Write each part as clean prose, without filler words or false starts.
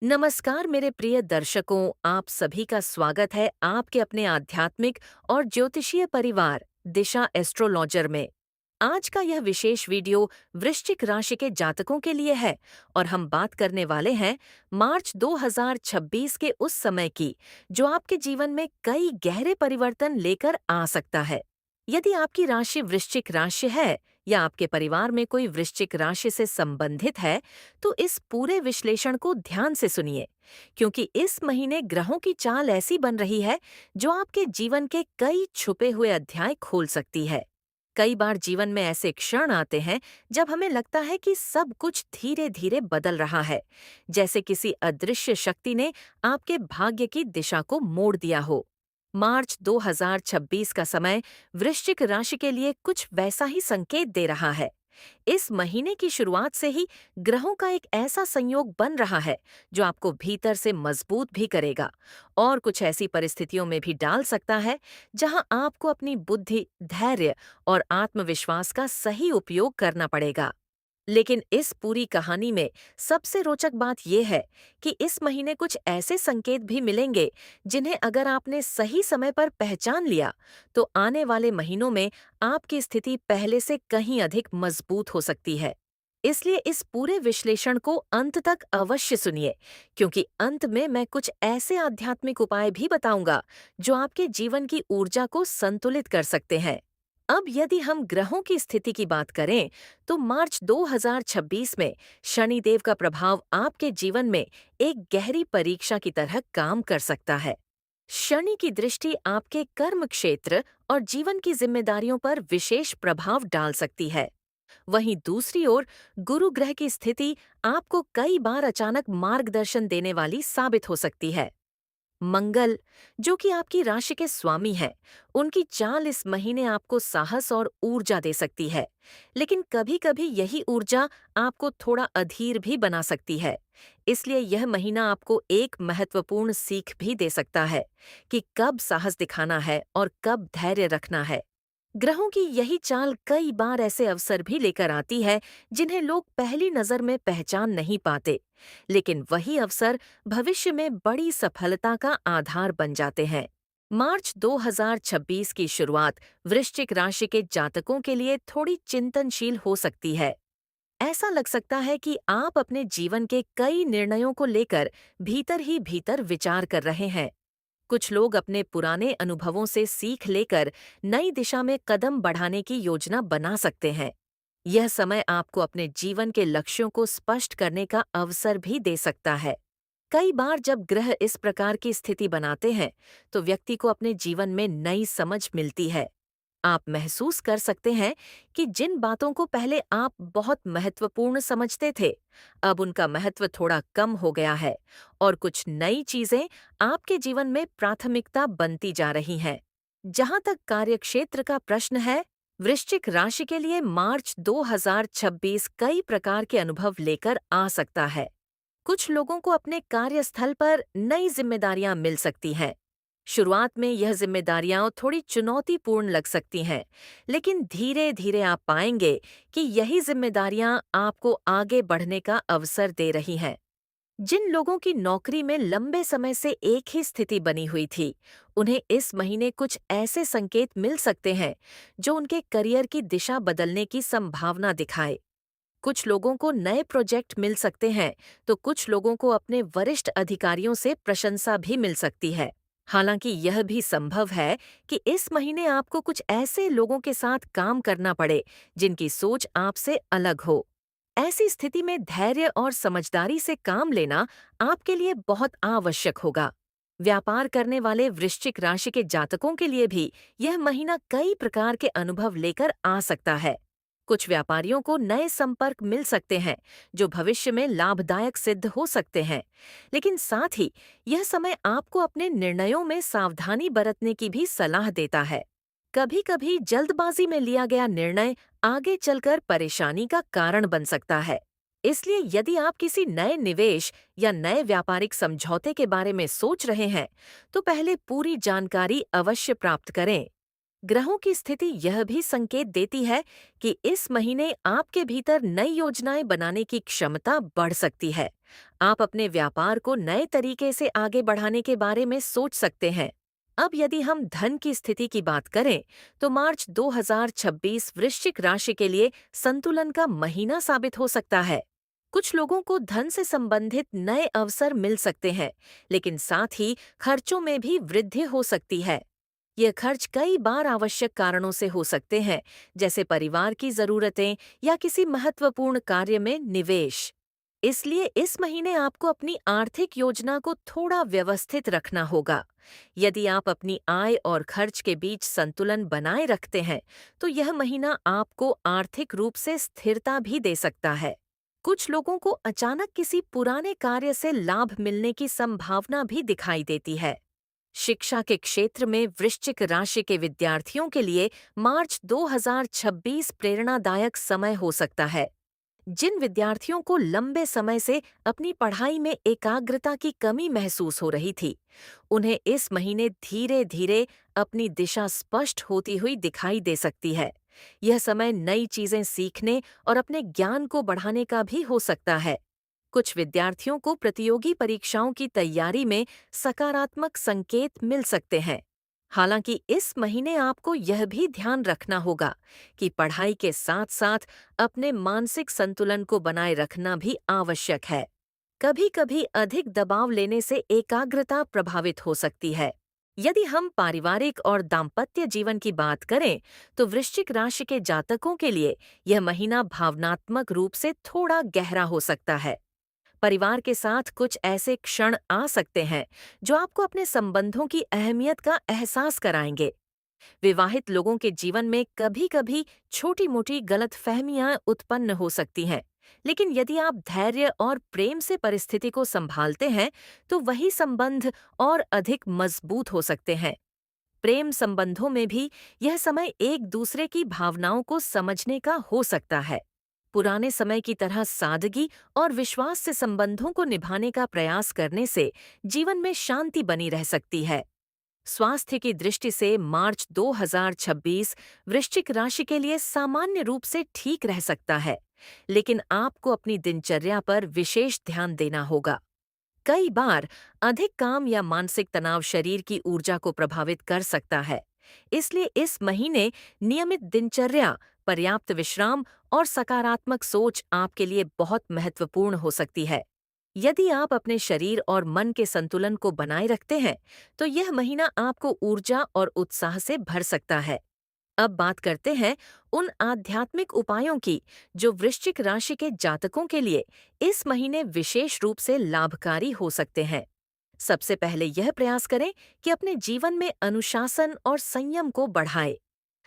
नमस्कार मेरे प्रिय दर्शकों, आप सभी का स्वागत है आपके अपने आध्यात्मिक और ज्योतिषीय परिवार दिशा एस्ट्रोलॉजर में। आज का यह विशेष वीडियो वृश्चिक राशि के जातकों के लिए है और हम बात करने वाले हैं मार्च 2026 के उस समय की जो आपके जीवन में कई गहरे परिवर्तन लेकर आ सकता है। यदि आपकी राशि वृश्चिक राशि है या आपके परिवार में कोई वृश्चिक राशि से संबंधित है, तो इस पूरे विश्लेषण को ध्यान से सुनिए, क्योंकि इस महीने ग्रहों की चाल ऐसी बन रही है जो आपके जीवन के कई छुपे हुए अध्याय खोल सकती है। कई बार जीवन में ऐसे क्षण आते हैं जब हमें लगता है कि सब कुछ धीरे धीरे बदल रहा है, जैसे किसी अदृश्य शक्ति ने आपके भाग्य की दिशा को मोड़ दिया हो। मार्च 2026 का समय वृश्चिक राशि के लिए कुछ वैसा ही संकेत दे रहा है। इस महीने की शुरुआत से ही ग्रहों का एक ऐसा संयोग बन रहा है जो आपको भीतर से मजबूत भी करेगा और कुछ ऐसी परिस्थितियों में भी डाल सकता है जहां आपको अपनी बुद्धि, धैर्य और आत्मविश्वास का सही उपयोग करना पड़ेगा। लेकिन इस पूरी कहानी में सबसे रोचक बात यह है कि इस महीने कुछ ऐसे संकेत भी मिलेंगे जिन्हें अगर आपने सही समय पर पहचान लिया तो आने वाले महीनों में आपकी स्थिति पहले से कहीं अधिक मजबूत हो सकती है। इसलिए इस पूरे विश्लेषण को अंत तक अवश्य सुनिए, क्योंकि अंत में मैं कुछ ऐसे आध्यात्मिक उपाय भी बताऊंगा जो आपके जीवन की ऊर्जा को संतुलित कर सकते हैं। अब यदि हम ग्रहों की स्थिति की बात करें, तो मार्च 2026 में शनिदेव का प्रभाव आपके जीवन में एक गहरी परीक्षा की तरह काम कर सकता है। शनि की दृष्टि आपके कर्म क्षेत्र और जीवन की जिम्मेदारियों पर विशेष प्रभाव डाल सकती है। वहीं दूसरी ओर गुरु ग्रह की स्थिति आपको कई बार अचानक मार्गदर्शन देने वाली साबित हो सकती है। मंगल, जो कि आपकी राशि के स्वामी हैं, उनकी चाल इस महीने आपको साहस और ऊर्जा दे सकती है, लेकिन कभी-कभी यही ऊर्जा आपको थोड़ा अधीर भी बना सकती है। इसलिए यह महीना आपको एक महत्वपूर्ण सीख भी दे सकता है कि कब साहस दिखाना है और कब धैर्य रखना है। ग्रहों की यही चाल कई बार ऐसे अवसर भी लेकर आती है जिन्हें लोग पहली नजर में पहचान नहीं पाते, लेकिन वही अवसर भविष्य में बड़ी सफलता का आधार बन जाते हैं। मार्च 2026 की शुरुआत वृश्चिक राशि के जातकों के लिए थोड़ी चिंतनशील हो सकती है। ऐसा लग सकता है कि आप अपने जीवन के कई निर्णयों को लेकर भीतर ही भीतर विचार कर रहे हैं। कुछ लोग अपने पुराने अनुभवों से सीख लेकर नई दिशा में कदम बढ़ाने की योजना बना सकते हैं। यह समय आपको अपने जीवन के लक्ष्यों को स्पष्ट करने का अवसर भी दे सकता है। कई बार जब ग्रह इस प्रकार की स्थिति बनाते हैं, तो व्यक्ति को अपने जीवन में नई समझ मिलती है। आप महसूस कर सकते हैं कि जिन बातों को पहले आप बहुत महत्वपूर्ण समझते थे, अब उनका महत्व थोड़ा कम हो गया है और कुछ नई चीजें आपके जीवन में प्राथमिकता बनती जा रही हैं। जहां तक कार्यक्षेत्र का प्रश्न है, वृश्चिक राशि के लिए मार्च 2026 कई प्रकार के अनुभव लेकर आ सकता है। कुछ लोगों को अपने कार्यस्थल पर नई जिम्मेदारियां मिल सकती हैं। शुरुआत में यह जिम्मेदारियां थोड़ी चुनौतीपूर्ण लग सकती हैं, लेकिन धीरे धीरे आप पाएंगे कि यही जिम्मेदारियां आपको आगे बढ़ने का अवसर दे रही हैं। जिन लोगों की नौकरी में लंबे समय से एक ही स्थिति बनी हुई थी, उन्हें इस महीने कुछ ऐसे संकेत मिल सकते हैं जो उनके करियर की दिशा बदलने की संभावना दिखाए। कुछ लोगों को नए प्रोजेक्ट मिल सकते हैं, तो कुछ लोगों को अपने वरिष्ठ अधिकारियों से प्रशंसा भी मिल सकती है। हालांकि यह भी संभव है कि इस महीने आपको कुछ ऐसे लोगों के साथ काम करना पड़े जिनकी सोच आपसे अलग हो। ऐसी स्थिति में धैर्य और समझदारी से काम लेना आपके लिए बहुत आवश्यक होगा। व्यापार करने वाले वृश्चिक राशि के जातकों के लिए भी यह महीना कई प्रकार के अनुभव लेकर आ सकता है। कुछ व्यापारियों को नए संपर्क मिल सकते हैं जो भविष्य में लाभदायक सिद्ध हो सकते हैं, लेकिन साथ ही यह समय आपको अपने निर्णयों में सावधानी बरतने की भी सलाह देता है। कभी-कभी जल्दबाजी में लिया गया निर्णय आगे चलकर परेशानी का कारण बन सकता है। इसलिए यदि आप किसी नए निवेश या नए व्यापारिक समझौते के बारे में सोच रहे हैं, तो पहले पूरी जानकारी अवश्य प्राप्त करें। ग्रहों की स्थिति यह भी संकेत देती है कि इस महीने आपके भीतर नई योजनाएं बनाने की क्षमता बढ़ सकती है। आप अपने व्यापार को नए तरीके से आगे बढ़ाने के बारे में सोच सकते हैं। अब यदि हम धन की स्थिति की बात करें, तो मार्च 2026 वृश्चिक राशि के लिए संतुलन का महीना साबित हो सकता है। कुछ लोगों को धन से संबंधित नए अवसर मिल सकते हैं, लेकिन साथ ही खर्चों में भी वृद्धि हो सकती है। ये खर्च कई बार आवश्यक कारणों से हो सकते हैं, जैसे परिवार की जरूरतें या किसी महत्वपूर्ण कार्य में निवेश। इसलिए इस महीने आपको अपनी आर्थिक योजना को थोड़ा व्यवस्थित रखना होगा। यदि आप अपनी आय और खर्च के बीच संतुलन बनाए रखते हैं, तो यह महीना आपको आर्थिक रूप से स्थिरता भी दे सकता है। कुछ लोगों को अचानक किसी पुराने कार्य से लाभ मिलने की संभावना भी दिखाई देती है। शिक्षा के क्षेत्र में वृश्चिक राशि के विद्यार्थियों के लिए मार्च 2026 प्रेरणादायक समय हो सकता है। जिन विद्यार्थियों को लंबे समय से अपनी पढ़ाई में एकाग्रता की कमी महसूस हो रही थी, उन्हें इस महीने धीरे धीरे अपनी दिशा स्पष्ट होती हुई दिखाई दे सकती है। यह समय नई चीजें सीखने और अपने ज्ञान को बढ़ाने का भी हो सकता है। कुछ विद्यार्थियों को प्रतियोगी परीक्षाओं की तैयारी में सकारात्मक संकेत मिल सकते हैं। हालांकि इस महीने आपको यह भी ध्यान रखना होगा कि पढ़ाई के साथ-साथ अपने मानसिक संतुलन को बनाए रखना भी आवश्यक है। कभी-कभी अधिक दबाव लेने से एकाग्रता प्रभावित हो सकती है। यदि हम पारिवारिक और दाम्पत्य जीवन की बात करें, तो वृश्चिक राशि के जातकों के लिए यह महीना भावनात्मक रूप से थोड़ा गहरा हो सकता है। परिवार के साथ कुछ ऐसे क्षण आ सकते हैं जो आपको अपने संबंधों की अहमियत का एहसास कराएंगे। विवाहित लोगों के जीवन में कभी-कभी छोटी-मोटी गलतफहमियां उत्पन्न हो सकती हैं, लेकिन यदि आप धैर्य और प्रेम से परिस्थिति को संभालते हैं, तो वही संबंध और अधिक मजबूत हो सकते हैं। प्रेम संबंधों में भी यह समय एक दूसरे की भावनाओं को समझने का हो सकता है। पुराने समय की तरह सादगी और विश्वास से संबंधों को निभाने का प्रयास करने से जीवन में शांति बनी रह सकती है। स्वास्थ्य की दृष्टि से मार्च 2026 वृश्चिक राशि के लिए सामान्य रूप से ठीक रह सकता है, लेकिन आपको अपनी दिनचर्या पर विशेष ध्यान देना होगा। कई बार अधिक काम या मानसिक तनाव शरीर की ऊर्जा को प्रभावित कर सकता है। इसलिए इस महीने नियमित दिनचर्या, पर्याप्त विश्राम और सकारात्मक सोच आपके लिए बहुत महत्वपूर्ण हो सकती है। यदि आप अपने शरीर और मन के संतुलन को बनाए रखते हैं, तो यह महीना आपको ऊर्जा और उत्साह से भर सकता है। अब बात करते हैं उन आध्यात्मिक उपायों की जो वृश्चिक राशि के जातकों के लिए इस महीने विशेष रूप से लाभकारी हो सकते हैं। सबसे पहले यह प्रयास करें कि अपने जीवन में अनुशासन और संयम को बढ़ाएं।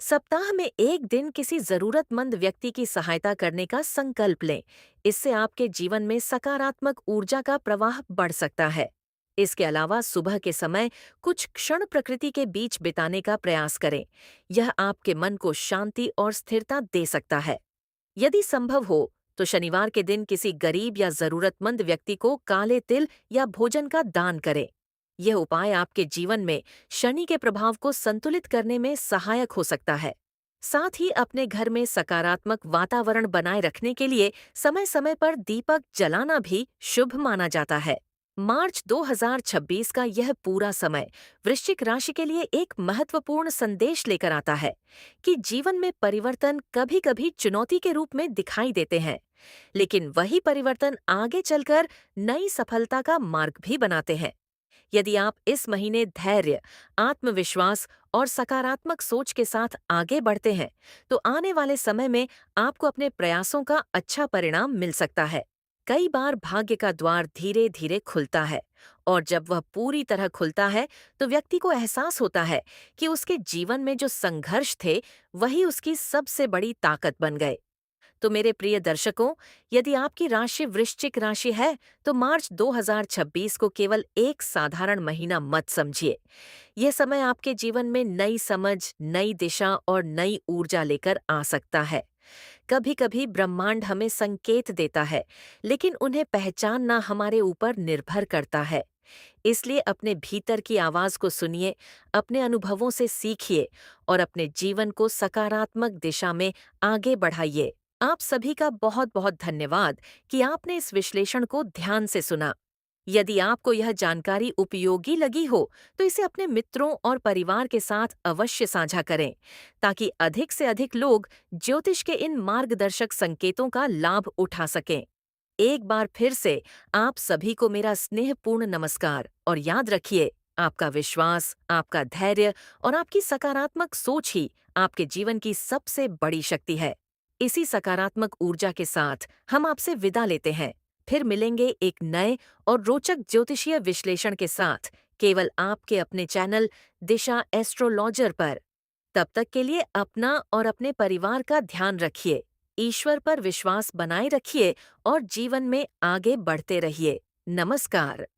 सप्ताह में एक दिन किसी जरूरतमंद व्यक्ति की सहायता करने का संकल्प लें। इससे आपके जीवन में सकारात्मक ऊर्जा का प्रवाह बढ़ सकता है। इसके अलावा सुबह के समय कुछ क्षण प्रकृति के बीच बिताने का प्रयास करें। यह आपके मन को शांति और स्थिरता दे सकता है। यदि संभव हो तो शनिवार के दिन किसी गरीब या जरूरतमंद व्यक्ति को काले तिल या भोजन का दान करें। यह उपाय आपके जीवन में शनि के प्रभाव को संतुलित करने में सहायक हो सकता है। साथ ही अपने घर में सकारात्मक वातावरण बनाए रखने के लिए समय-समय पर दीपक जलाना भी शुभ माना जाता है। मार्च 2026 का यह पूरा समय वृश्चिक राशि के लिए एक महत्वपूर्ण संदेश लेकर आता है कि जीवन में परिवर्तन कभी-कभी चुनौती के रूप में दिखाई देते हैं, लेकिन वही परिवर्तन आगे चलकर नई सफलता का मार्ग भी बनाते हैं। यदि आप इस महीने धैर्य, आत्मविश्वास और सकारात्मक सोच के साथ आगे बढ़ते हैं, तो आने वाले समय में आपको अपने प्रयासों का अच्छा परिणाम मिल सकता है। कई बार भाग्य का द्वार धीरे धीरे खुलता है, और जब वह पूरी तरह खुलता है, तो व्यक्ति को एहसास होता है कि उसके जीवन में जो संघर्ष थे, वही उसकी सबसे बड़ी ताकत बन गए। तो मेरे प्रिय दर्शकों, यदि आपकी राशि वृश्चिक राशि है, तो मार्च 2026 को केवल एक साधारण महीना मत समझिए। यह समय आपके जीवन में नई समझ, नई दिशा और नई ऊर्जा लेकर आ सकता है। कभी कभी ब्रह्मांड हमें संकेत देता है, लेकिन उन्हें पहचानना हमारे ऊपर निर्भर करता है। इसलिए अपने भीतर की आवाज को सुनिए, अपने अनुभवों से सीखिए और अपने जीवन को सकारात्मक दिशा में आगे बढ़ाइए। आप सभी का बहुत बहुत धन्यवाद कि आपने इस विश्लेषण को ध्यान से सुना। यदि आपको यह जानकारी उपयोगी लगी हो, तो इसे अपने मित्रों और परिवार के साथ अवश्य साझा करें, ताकि अधिक से अधिक लोग ज्योतिष के इन मार्गदर्शक संकेतों का लाभ उठा सकें। एक बार फिर से आप सभी को मेरा स्नेहपूर्ण नमस्कार और याद रखिए, आपका विश्वास, आपका धैर्य और आपकी सकारात्मक सोच ही आपके जीवन की सबसे बड़ी शक्ति है। इसी सकारात्मक ऊर्जा के साथ हम आपसे विदा लेते हैं। फिर मिलेंगे एक नए और रोचक ज्योतिषीय विश्लेषण के साथ, केवल आपके अपने चैनल दिशा एस्ट्रोलॉजर पर। तब तक के लिए अपना और अपने परिवार का ध्यान रखिए, ईश्वर पर विश्वास बनाए रखिए और जीवन में आगे बढ़ते रहिए। नमस्कार।